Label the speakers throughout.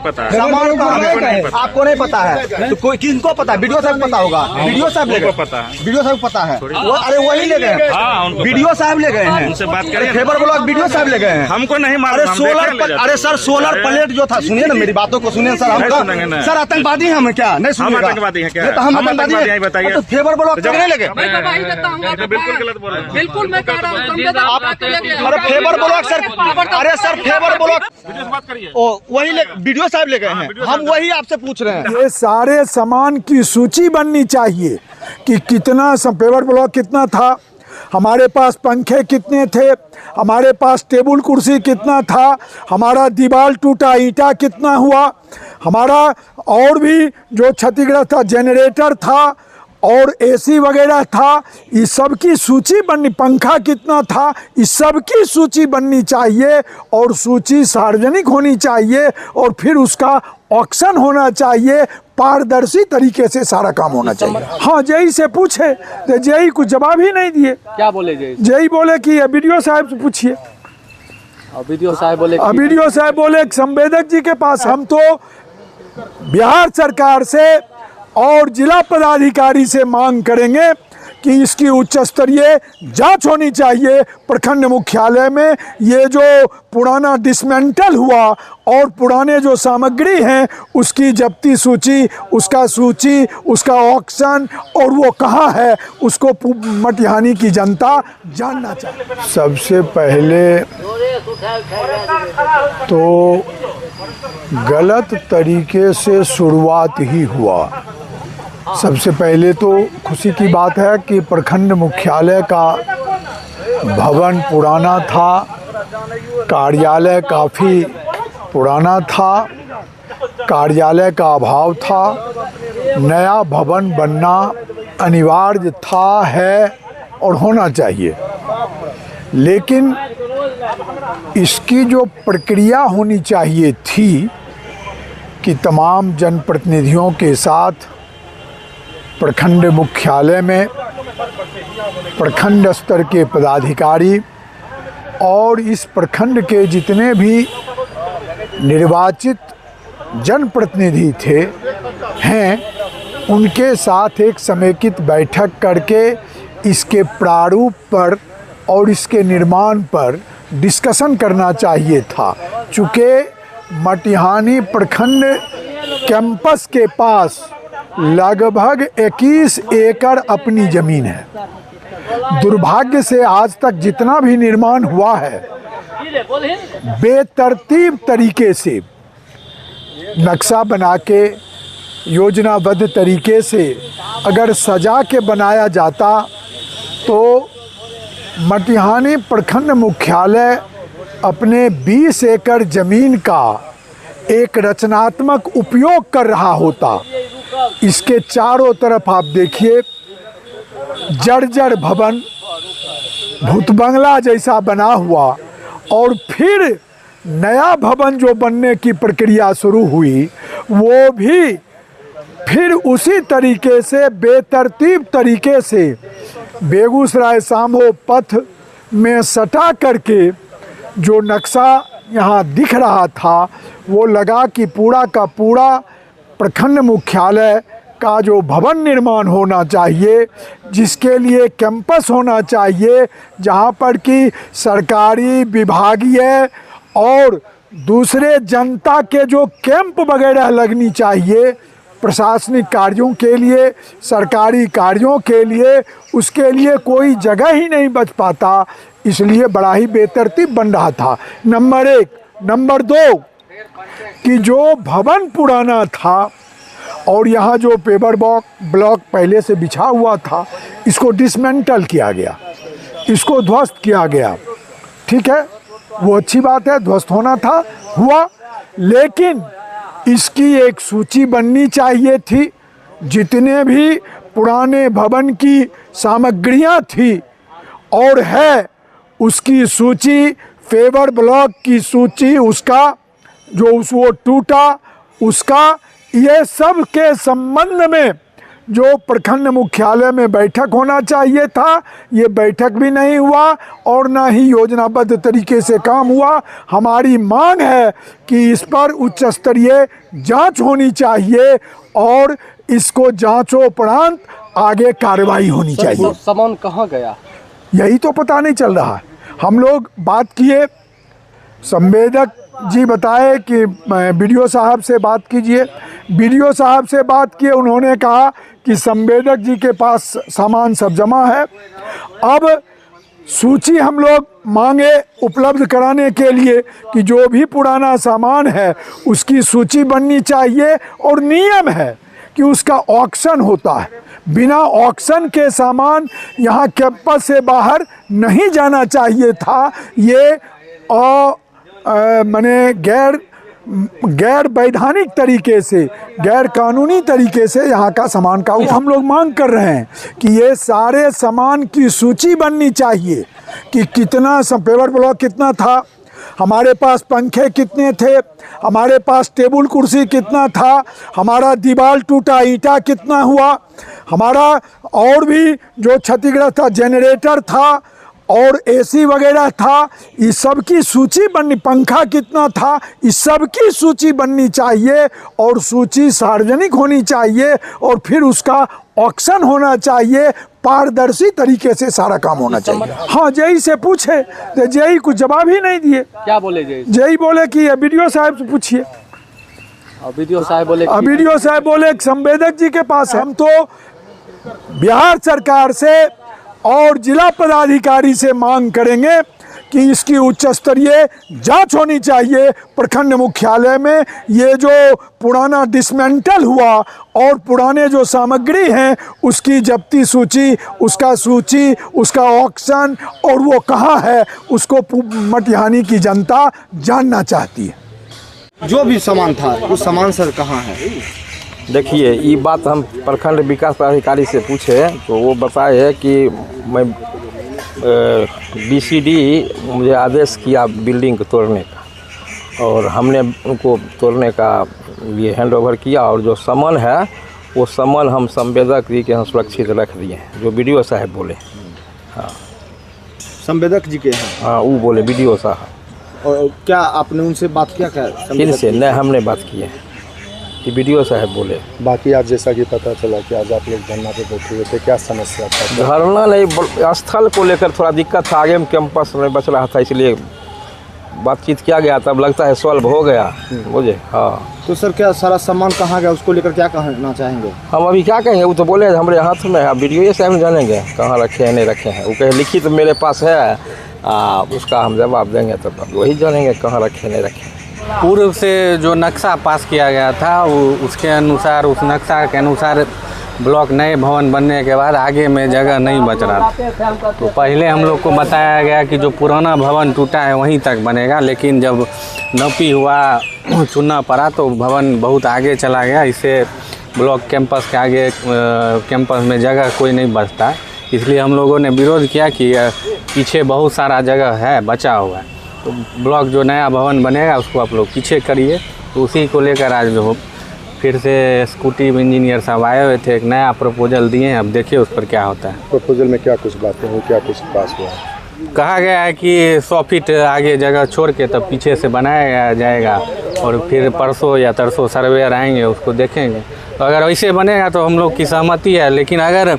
Speaker 1: पता है,
Speaker 2: आपको नहीं पता है तो कोई किनको पता है? वीडियो साहब पता होगा, वीडियो साहब ले गए,
Speaker 1: पता है,
Speaker 2: वीडियो साहब पता है। अरे वही ले गए, वीडियो साहब ले गए हैं,
Speaker 1: उनसे बात करें।
Speaker 2: खैबर ब्लॉक वीडियो साहब ले गए हैं,
Speaker 1: हमको नहीं मालूम।
Speaker 2: अरे सर सोलर प्लेट जो था, सुनिए ना मेरी बातों को सुनिए सर। हम सर आतंकवादी हैं हम क्या? नहीं सुनिएगा,
Speaker 1: आतंकवादी हैं क्या?
Speaker 2: तो हम आतंकवादी हैं बताइए। तो खैबर ब्लॉक नहीं लगे,
Speaker 1: बिल्कुल गलत बोल रहे हैं।
Speaker 3: बिल्कुल मैं कह रहा हूँ।
Speaker 2: अरे खैबर ब्लॉक सर, अरे सर खैबर ब्लॉक वही वीडियो साहब ले गए हैं, हम वही आपसे पूछ रहे हैं।
Speaker 4: ये सारे सामान की सूची बननी चाहिए कि कितना पेपर ब्लॉक कितना था, हमारे पास पंखे कितने थे, हमारे पास टेबल कुर्सी कितना था, हमारा दीवार टूटा ईंटा कितना हुआ, हमारा और भी जो क्षतिग्रस्त था जनरेटर था और एसी वगैरह था, इस सब की सूची बननी, पंखा कितना था, इस सब की सूची बननी चाहिए और सूची सार्वजनिक होनी चाहिए और फिर उसका ऑक्शन होना चाहिए, पारदर्शी तरीके से सारा काम होना चाहिए। हाँ जेई से पूछे तो जेई कुछ जवाब ही नहीं दिए।
Speaker 5: क्या बोले
Speaker 4: जेई बोले कि वीडियो साहब से पूछिए।
Speaker 5: वीडियो साहब बोले
Speaker 4: वीडियो साहब बोले संवेदक जी के पास। हम तो बिहार सरकार से और जिला पदाधिकारी से मांग करेंगे कि इसकी उच्च स्तरीय जांच होनी चाहिए। प्रखंड मुख्यालय में ये जो पुराना डिसमेंटल हुआ और पुराने जो सामग्री हैं उसकी जब्ती सूची, उसका ऑक्शन और वो कहाँ है उसको मटिहानी की जनता जानना चाहिए। सबसे पहले तो गलत तरीके से शुरुआत ही हुआ। सबसे पहले तो खुशी की बात है कि प्रखंड मुख्यालय का भवन पुराना था, कार्यालय काफ़ी पुराना था, कार्यालय का अभाव था, नया भवन बनना अनिवार्य था, है और होना चाहिए। लेकिन इसकी जो प्रक्रिया होनी चाहिए थी कि तमाम जनप्रतिनिधियों के साथ प्रखंड मुख्यालय में प्रखंड स्तर के पदाधिकारी और इस प्रखंड के जितने भी निर्वाचित जनप्रतिनिधि हैं उनके साथ एक समेकित बैठक करके इसके प्रारूप पर और इसके निर्माण पर डिस्कशन करना चाहिए था। चूँकि मटिहानी प्रखंड कैंपस के पास लगभग 21 एकड़ अपनी ज़मीन है। दुर्भाग्य से आज तक जितना भी निर्माण हुआ है बेतरतीब तरीके से नक्शा बना के योजनाबद्ध तरीके से अगर सजा के बनाया जाता तो मटिहानी प्रखंड मुख्यालय अपने 20 एकड़ ज़मीन का एक रचनात्मक उपयोग कर रहा होता। इसके चारों तरफ आप देखिए जर्जर भवन, भूत बंगला जैसा बना हुआ और फिर नया भवन जो बनने की प्रक्रिया शुरू हुई वो भी फिर उसी तरीके से बेतरतीब तरीके से बेगूसराय शाम्हो पथ में सटा करके जो नक्शा यहाँ दिख रहा था वो लगा कि पूरा का पूरा प्रखंड मुख्यालय का जो भवन निर्माण होना चाहिए, जिसके लिए कैंपस होना चाहिए, जहाँ पर कि सरकारी विभागीय और दूसरे जनता के जो कैंप वगैरह लगनी चाहिए प्रशासनिक कार्यों के लिए, सरकारी कार्यों के लिए, उसके लिए कोई जगह ही नहीं बच पाता, इसलिए बड़ा ही बेतरतीब बन रहा था। नंबर एक। नंबर दो कि जो भवन पुराना था और यहाँ जो पेपर ब्लॉक पहले से बिछा हुआ था इसको डिसमेंटल किया गया, इसको ध्वस्त किया गया। ठीक है, वो अच्छी बात है, ध्वस्त होना था, हुआ, लेकिन इसकी एक सूची बननी चाहिए थी। जितने भी पुराने भवन की सामग्रियां थी और है उसकी सूची, पेपर ब्लॉक की सूची, उसका जो वो टूटा उसका, ये सब के संबंध में जो प्रखंड मुख्यालय में बैठक होना चाहिए था, ये बैठक भी नहीं हुआ और ना ही योजनाबद्ध तरीके से काम हुआ। हमारी मांग है कि इस पर उच्च स्तरीय जांच होनी चाहिए और इसको जांचोपरांत आगे कार्रवाई होनी चाहिए।
Speaker 5: सामान कहाँ गया,
Speaker 4: यही तो पता नहीं चल रहा है। हम लोग बात किए, संवेदक जी बताए कि बीडीओ साहब से बात कीजिए। बीडीओ साहब से बात किए, उन्होंने कहा कि संवेदक जी के पास सामान सब जमा है। अब सूची हम लोग मांगे उपलब्ध कराने के लिए कि जो भी पुराना सामान है उसकी सूची बननी चाहिए और नियम है कि उसका ऑक्शन होता है। बिना ऑक्शन के सामान यहाँ कैंपस से बाहर नहीं जाना चाहिए था। ये माने गैर वैधानिक तरीके से, गैर कानूनी तरीके से यहाँ का सामान का हम लोग मांग कर रहे हैं कि ये सारे सामान की सूची बननी चाहिए कि कितना पेपर ब्लॉक कितना था, हमारे पास पंखे कितने थे, हमारे पास टेबल कुर्सी कितना था, हमारा दीवार टूटा ईंटा कितना हुआ, हमारा और भी जो क्षतिग्रस्त था, जनरेटर था और एसी वगैरह था, इस सब की सूची बननी, पंखा कितना था, इस सब की सूची बननी चाहिए और सूची सार्वजनिक होनी चाहिए और फिर उसका ऑक्शन होना चाहिए। पारदर्शी तरीके से सारा काम होना चाहिए। हाँ, जेई से पूछे तो जेई कुछ जवाब ही नहीं दिए।
Speaker 5: क्या बोले जेई?
Speaker 4: जेई बोले कि बीडीओ साहब से पूछिए।
Speaker 5: बीडीओ साहब बोले
Speaker 4: बीडीओ साहब बोले संवेदक जी के पास। हम तो बिहार सरकार से और जिला पदाधिकारी से मांग करेंगे कि इसकी उच्च स्तरीय जांच होनी चाहिए। प्रखंड मुख्यालय में ये जो पुराना डिसमेंटल हुआ और पुराने जो सामग्री हैं उसकी जब्ती सूची, उसका ऑक्शन और वो कहाँ है उसको मटिहानी की जनता जानना चाहती है।
Speaker 2: जो भी सामान था उस सामान सर कहाँ है?
Speaker 6: देखिए, ये बात हम प्रखंड विकास पदाधिकारी से पूछे तो वो बताए कि मैं बीसीडी मुझे आदेश किया बिल्डिंग को तोड़ने का और हमने उनको तोड़ने का ये हैंडओवर किया और जो सामान है वो सामान हम संवेदक जी के यहाँ सुरक्षित रख दिए हैं, जो बीडीओ साहब बोले। हाँ,
Speaker 2: संवेदक जी के हैं?
Speaker 6: हाँ, वो बोले बीडीओ साहब।
Speaker 2: और क्या आपने उनसे बात किया? क्या
Speaker 6: किनसे? नहीं, हमने बात की है कि बीडीओ साहब बोले।
Speaker 7: बाकी आज जैसा कि पता चला कि आज आप लोग धरना पे बैठे हुए थे, क्या समस्या था?
Speaker 6: धरना नहीं, स्थल को लेकर थोड़ा दिक्कत था, आगे में कैंपस में बच रहा था, इसलिए बातचीत किया गया। तब लगता है सॉल्व हो गया मुझे। हाँ,
Speaker 2: तो सर क्या सारा सामान कहाँ गया, उसको लेकर क्या कहना चाहेंगे?
Speaker 6: हम अभी क्या कहेंगे, वो तो बोले हमारे हाथ में है, बीडीओ साहब जानेंगे कहाँ रखे हैं नहीं रखे हैं। वो कहे लिखित तो मेरे पास है, उसका हम जवाब देंगे तब वही जानेंगे कहाँ रखे नहीं रखे।
Speaker 8: पूर्व से जो नक्शा पास किया गया था वो उसके अनुसार, उस नक्शा के अनुसार ब्लॉक नए भवन बनने के बाद आगे में जगह नहीं बच रहा था। तो पहले हम लोग को बताया गया कि जो पुराना भवन टूटा है वहीं तक बनेगा, लेकिन जब नपी हुआ, चुनना पड़ा तो भवन बहुत आगे चला गया। इससे ब्लॉक कैंपस के आगे कैंपस में जगह कोई नहीं बचता, इसलिए हम लोगों ने विरोध किया कि पीछे बहुत सारा जगह है बचा हुआ है, तो ब्लॉक जो नया भवन बनेगा उसको आप लोग पीछे करिए। तो उसी को लेकर आज जो फिर से स्कूटी इंजीनियर साहब आए हुए थे, एक नया प्रपोजल दिए हैं, अब देखिए उस पर क्या होता है।
Speaker 7: प्रपोजल में क्या कुछ बातें हुई, क्या कुछ पास हुआ?
Speaker 8: कहा गया है कि 100 फीट आगे जगह छोड़ के तब पीछे से बनाया जाएगा और फिर परसों या तरसों सर्वेयर आएंगे, उसको देखेंगे। तो अगर वैसे बनेगा तो हम लोग की सहमति है, लेकिन अगर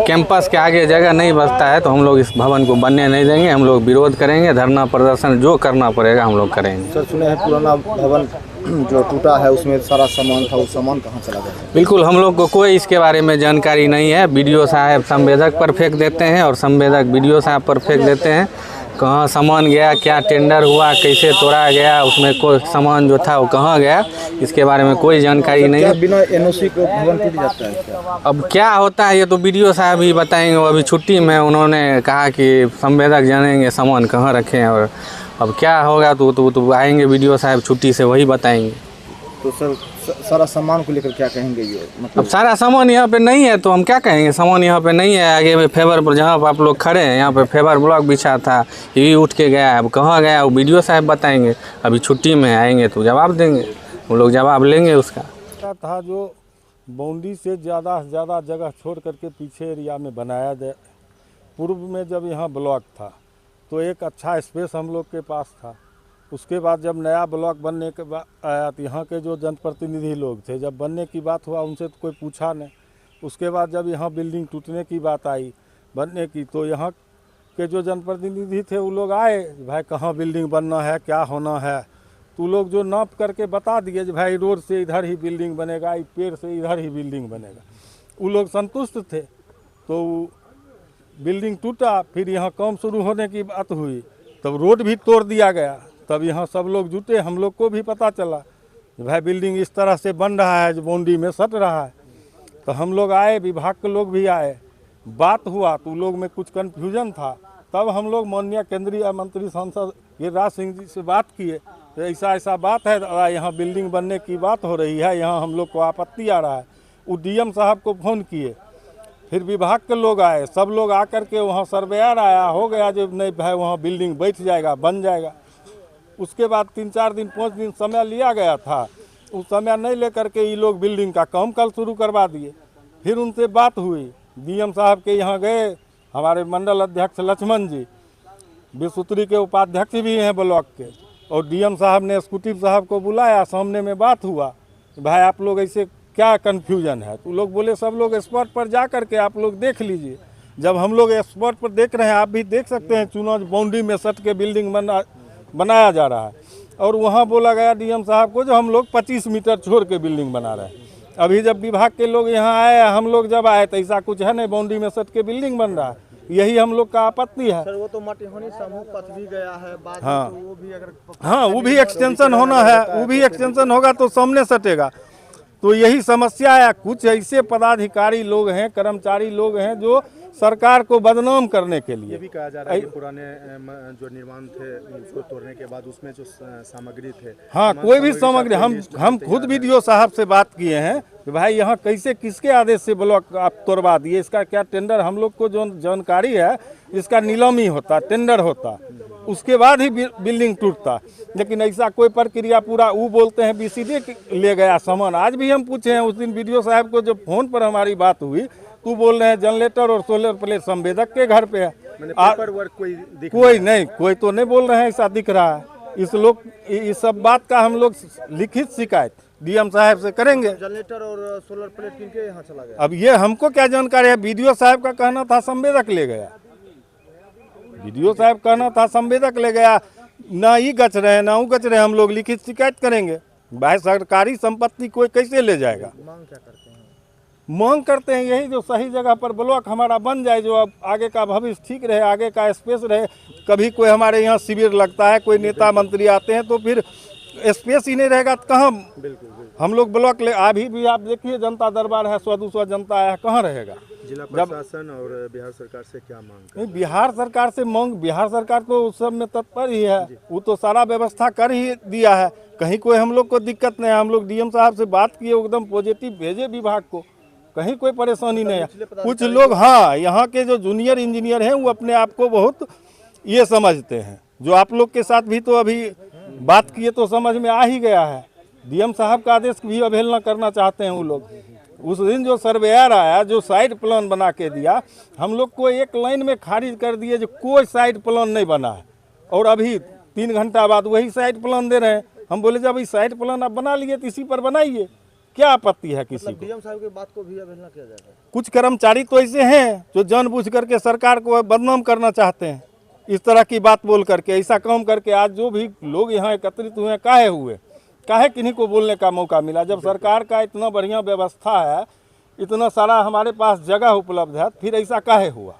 Speaker 8: कैंपस के आगे जगह नहीं बचता है तो हम लोग इस भवन को बनने नहीं देंगे। हम लोग विरोध करेंगे, धरना प्रदर्शन जो करना पड़ेगा हम लोग करेंगे।
Speaker 2: सर सुने हैं पुराना भवन जो टूटा है उसमें सारा सामान था, वो सामान कहाँ चला गया?
Speaker 8: बिल्कुल, हम लोग को कोई इसके बारे में जानकारी नहीं है। बीडीओ साहब संवेदक पर फेंक देते हैं और संवेदक बीडीओ साहब पर फेंक देते हैं। कहाँ सामान गया, क्या टेंडर हुआ, कैसे तोड़ा गया, उसमें कोई सामान जो था वो कहाँ गया, इसके बारे में कोई जानकारी नहीं है।
Speaker 2: बिना एनओसी को भवन टूट जाता है क्या?
Speaker 8: अब क्या होता है ये तो बीडीओ साहब ही बताएंगे। वो अभी छुट्टी में उन्होंने कहा कि संवेदक जानेंगे सामान कहाँ रखे हैं, और अब क्या होगा तो आएंगे बीडीओ साहब छुट्टी से, वही बताएंगे।
Speaker 2: तो सर सारा सामान को लेकर क्या कहेंगे ये? मतलब
Speaker 8: अब सारा सामान यहाँ पे नहीं है तो हम क्या कहेंगे, सामान यहाँ पे नहीं है। आगे में फेवर पर जहाँ पर आप लोग खड़े हैं यहाँ पे फेवर ब्लॉक बिछा था, ये उठ के गया है, अब कहाँ गया वो बीडीओ साहब बताएंगे। अभी छुट्टी में आएंगे तो जवाब देंगे, वो लोग जवाब लेंगे उसका।
Speaker 7: था जो बाउंड्री से ज़्यादा जगह छोड़ करके पीछे एरिया में बनाया जाए। पूर्व में जब यहाँ ब्लॉक था तो एक अच्छा स्पेस हम लोग के पास था। उसके बाद जब नया ब्लॉक बनने के बाद आया तो यहाँ के जो जनप्रतिनिधि लोग थे, जब बनने की बात हुआ उनसे तो कोई पूछा नहीं। उसके बाद जब यहाँ बिल्डिंग टूटने की बात आई बनने की, तो यहाँ के जो जनप्रतिनिधि थे वो लोग आए, भाई कहाँ बिल्डिंग बनना है, क्या होना है, तो लोग जो नाप करके बता दिए भाई रोड से इधर ही बिल्डिंग बनेगा, पेड़ से इधर ही बिल्डिंग बनेगा। वो लोग संतुष्ट थे। तो बिल्डिंग टूटा, फिर यहाँ काम शुरू होने की बात हुई, तब रोड भी तोड़ दिया गया। तब यहाँ सब लोग जुटे, हम लोग को भी पता चला भाई बिल्डिंग इस तरह से बन रहा है जो बाउंड्री में सट रहा है। तो हम लोग आए, विभाग के लोग भी आए, बात हुआ तो लोग में कुछ कन्फ्यूजन था। तब हम लोग माननीय केंद्रीय मंत्री सांसद गिरिराज सिंह जी से बात किए, तो ऐसा बात है, यहाँ बिल्डिंग बनने की बात हो रही है, यहाँ हम लोग को आपत्ति आ रहा है। वो डीएम साहब को फ़ोन किए, फिर विभाग के लोग आए, सब लोग आकर के वहाँ सर्वेयर आया, हो गया जो नहीं भाई वहाँ बिल्डिंग बैठ जाएगा, बन जाएगा। उसके बाद 3-4 दिन 5 दिन समय लिया गया था, उस समय नहीं लेकर के ये लोग बिल्डिंग का काम कल शुरू करवा दिए। फिर उनसे बात हुई, डीएम साहब के यहाँ गए, हमारे मंडल अध्यक्ष लक्ष्मण जी, विश्वसूत्री के उपाध्यक्ष भी हैं ब्लॉक के, और डीएम साहब ने एक्जीक्यूटिव साहब को बुलाया, सामने में बात हुआ, भाई आप लोग ऐसे क्या कन्फ्यूजन है। तो लोग बोले सब लोग स्पॉट पर जा कर के आप लोग देख लीजिए। जब हम लोग स्पॉट पर देख रहे हैं, आप भी देख सकते हैं, चुनाव बाउंड्री में सट के बिल्डिंग बनाया जा रहा है। और वहाँ बोला गया डीएम साहब को जो हम लोग 25 मीटर छोड़ के बिल्डिंग बना रहे हैं। अभी जब विभाग के लोग यहाँ आए, हम लोग जब आए तो ऐसा कुछ है नहीं, बाउंड्री में सट के बिल्डिंग बन रहा है, यही हम लोग का आपत्ति है।
Speaker 2: सर वो तो मटिहानी समूह पथ भी गया है बाद में,
Speaker 7: हाँ।
Speaker 2: तो वो भी अगर
Speaker 7: हाँ, वो भी एक्सटेंशन होना है, वो भी एक्सटेंशन होगा तो सामने सटेगा। तो यही समस्या है। कुछ ऐसे पदाधिकारी लोग हैं, कर्मचारी लोग हैं जो सरकार को बदनाम करने के लिए।
Speaker 9: ये भी कहा जा रहा है कि पुराने जो निर्माण थे उसको तोड़ने के बाद उसमें जो सामग्री थे,
Speaker 7: हाँ, कोई भी सामग्री, हम खुद वीडियो साहब से बात किए हैं कि भाई यहाँ कैसे किसके आदेश से ब्लॉक आप तोड़वा दिए, इसका क्या टेंडर, हम लोग को जो जानकारी है इसका नीलामी होता, टेंडर होता, उसके बाद ही बिल्डिंग टूटता। लेकिन ऐसा कोई प्रक्रिया पूरा वो बोलते हैं बीसीडी ले गया सामान। आज भी हम पूछे हैं उस दिन वीडियो साहब को, जब फोन पर हमारी बात हुई तो बोल रहे हैं जनरेटर और सोलर प्लेट संवेदक के घर पे है।
Speaker 9: पेपर वर्क
Speaker 7: कोई नहीं, कोई तो नहीं बोल रहे हैं ऐसा दिख रहा है। इस सब बात का हम लोग लिखित शिकायत डीएम साहब से करेंगे।
Speaker 2: जनरेटर और सोलर प्लेट किनके यहाँ चला गया?
Speaker 7: अब ये हमको क्या जानकारी है, वीडियो साहब का कहना था संवेदक ले गया, वीडियो साहब कहना था संवेदक ले गया, ना ही गच रहे ना वो गच रहे। हम लोग लिखित शिकायत करेंगे। भाई सरकारी संपत्ति कोई कैसे ले जाएगा?
Speaker 2: मांग क्या करते हैं?
Speaker 7: मांग करते हैं यही जो सही जगह पर ब्लॉक हमारा बन जाए, जो अब आगे का भविष्य ठीक रहे, आगे का स्पेस रहे। कभी कोई हमारे यहाँ शिविर लगता है, कोई नेता मंत्री आते हैं तो फिर स्पेस ही नहीं रहेगा तो कहाँ हम लोग ब्लॉक ले। अभी भी आप देखिए जनता दरबार है, 100-200 जनता है, कहाँ रहेगा?
Speaker 9: जिला प्रशासन और बिहार सरकार से क्या मांग?
Speaker 7: नहीं, बिहार सरकार से मांग, बिहार सरकार तो उस सब में तत्पर ही है, वो तो सारा व्यवस्था कर ही दिया है, कहीं कोई हम लोग को दिक्कत नहीं है। हम लोग डीएम साहब से बात किए, एकदम पॉजिटिव भेजे विभाग को, कहीं कोई परेशानी नहीं है। कुछ लोग, हाँ, यहाँ के जो जूनियर इंजीनियर हैं वो अपने आप को बहुत ये समझते हैं, जो आप लोग के साथ भी तो अभी बात किए तो समझ में आ ही गया है। डीएम साहब का आदेश भी अवहेलना करना चाहते हैं वो लोग। उस दिन जो सर्वेयर आया, जो साइड प्लान बना के दिया, हम लोग को एक लाइन में खारिज कर दिए जो कोई साइड प्लान नहीं बना है, और अभी 3 घंटा बाद वही साइड प्लान दे रहे हैं। हम बोले जब इस साइड प्लान आप बना लिए तो इसी पर बनाइए, क्या आपत्ति है किसी को?
Speaker 2: डीएम साहब की बात को भी अवहेलना किया जाता है।
Speaker 7: कुछ कर्मचारी तो ऐसे हैं जो जानबूझ करके सरकार को बदनाम करना चाहते हैं, इस तरह की बात बोल करके, ऐसा काम करके। आज जो भी लोग यहाँ एकत्रित हुए, काहे हुए, काहे किन्हीं को बोलने का मौका मिला? जब सरकार का इतना बढ़िया व्यवस्था है, इतना सारा हमारे पास जगह उपलब्ध है, फिर ऐसा काहे हुआ?